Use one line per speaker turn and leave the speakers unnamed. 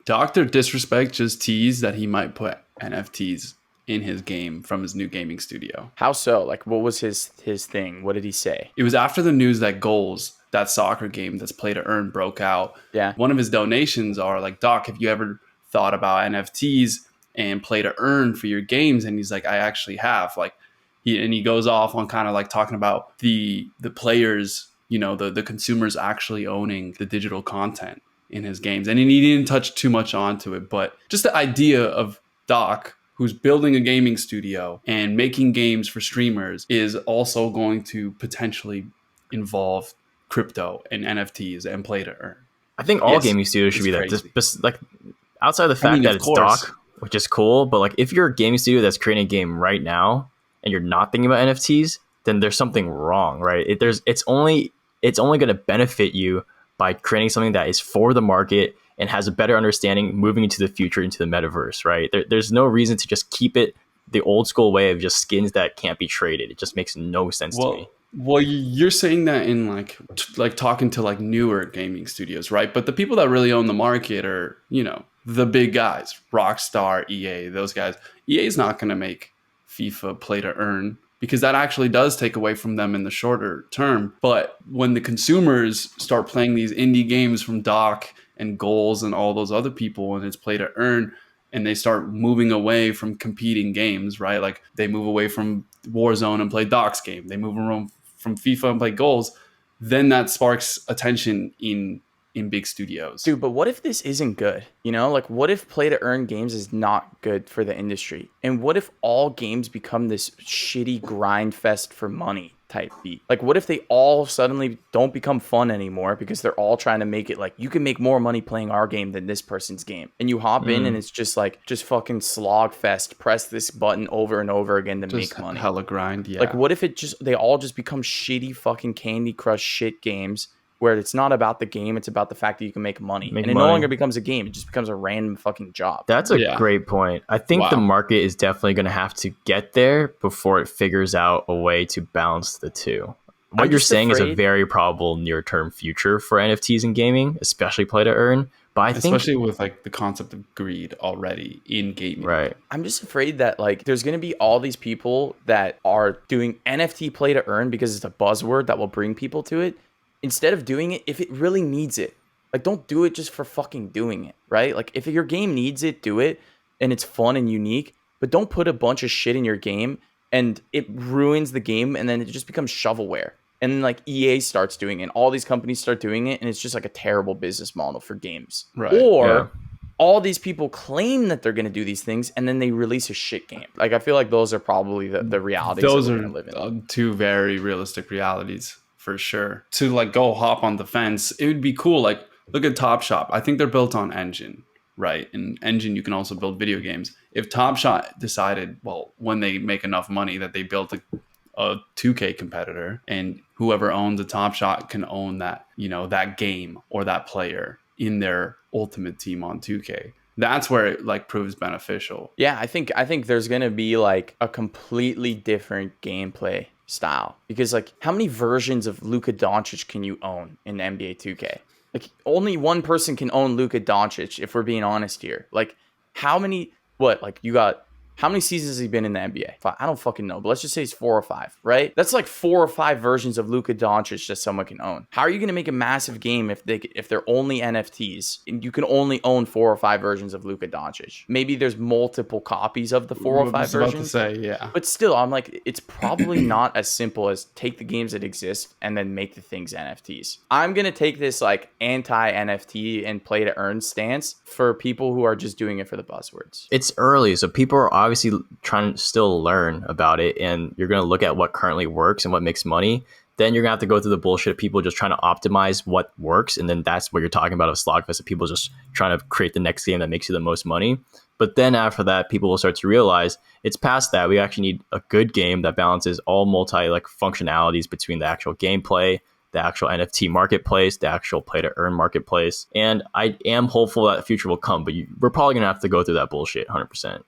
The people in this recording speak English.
Dr. Disrespect just teased that he might put NFTs in his game from his new gaming studio.
How so? Like, what was his thing? What did he say?
It was after the news that Goals, that soccer game that's play to earn, broke out.
Yeah.
One of his donations are like, Doc, have you ever thought about NFTs and play to earn for your games? And he's like, I actually have. Like, he goes off on kind of like talking about the players, the consumers actually owning the digital content in his games. And he didn't touch too much onto it, but just the idea of Doc, who's building a gaming studio and making games for streamers, is also going to potentially involve crypto and NFTs and play to earn.
I think all gaming studios should be that. Just like outside of the fact that it's Doc, which is cool, but like if you're a gaming studio that's creating a game right now and you're not thinking about NFTs, then there's something wrong, right? It's only going to benefit you by creating something that is for the market and has a better understanding moving into the future, into the metaverse, right? There's no reason to just keep it the old school way of just skins that can't be traded. It just makes no sense to me.
Well, you're saying that in like talking to like newer gaming studios, right? But the people that really own the market are, the big guys, Rockstar, EA, those guys. EA is not going to make FIFA play to earn because that actually does take away from them in the shorter term. But when the consumers start playing these indie games from Doc and Goals and all those other people and it's play to earn, and they start moving away from competing games, right? Like they move away from Warzone and play Doc's game. They move around from FIFA and play Goals. Then that sparks attention in big studios.
Dude, but what if this isn't good? Like what if play to earn games is not good for the industry? And what if all games become this shitty grind fest for money type beat? Like what if they all suddenly don't become fun anymore because they're all trying to make it like you can make more money playing our game than this person's game, and you hop in and it's just fucking slog fest, press this button over and over again to make money.
Hella grind. Yeah.
Like what if they all just become shitty fucking Candy Crush shit games where it's not about the game, it's about the fact that you can make money. No longer becomes a game, it just becomes a random fucking job.
That's a great point. I think the market is definitely going to have to get there before it figures out a way to balance the two. What you're saying is a very probable near-term future for NFTs in gaming, especially play to earn. But I think,
especially with like the concept of greed already in gaming.
Right.
I'm just afraid that like there's going to be all these people that are doing NFT play to earn because it's a buzzword that will bring people to it, instead of doing it if it really needs it. Like, don't do it just for fucking doing it, right? Like, if your game needs it, do it, and it's fun and unique, but don't put a bunch of shit in your game and it ruins the game, and then it just becomes shovelware. And then, like, EA starts doing it, and all these companies start doing it, and it's just, like, a terrible business model for games.
Right.
Or all these people claim that they're going to do these things, and then they release a shit game. Like, I feel like those are probably the realities
those
that
are
we're going to live in.
Two very realistic realities. For sure. To like go hop on the fence, it would be cool. Like look at Top Shop. I think they're built on Engine, right? And Engine, you can also build video games. If Top Shop decided, well, when they make enough money that they built a 2K competitor, and whoever owns a Top Shot can own that, that game or that player in their ultimate team on 2K. That's where it like proves beneficial.
Yeah, I think there's going to be like a completely different gameplay style, because like how many versions of Luka Doncic can you own in NBA 2K? Like only one person can own Luka Doncic, if we're being honest here. Like how many how many seasons has he been in the NBA? I don't fucking know, but let's just say it's 4 or 5, right? That's like 4 or 5 versions of Luka Doncic that someone can own. How are you going to make a massive game if they're only NFTs and you can only own 4 or 5 versions of Luka Doncic? Maybe there's multiple copies of the 4 or 5 versions.
About to say, yeah.
But still, I'm like, it's probably not as simple as take the games that exist and then make the things NFTs. I'm going to take this like anti-NFT and play to earn stance for people who are just doing it for the buzzwords.
It's early, so people are obviously trying to still learn about it, and you're going to look at what currently works and what makes money. Then you're going to have to go through the bullshit of people just trying to optimize what works, and then that's what you're talking about, of slogfest, of people just trying to create the next game that makes you the most money. But then after that, people will start to realize it's past that. We actually need a good game that balances all functionalities between the actual gameplay, the actual NFT marketplace, the actual play to earn marketplace. And I am hopeful that the future will come, but we're probably going to have to go through that bullshit 100%.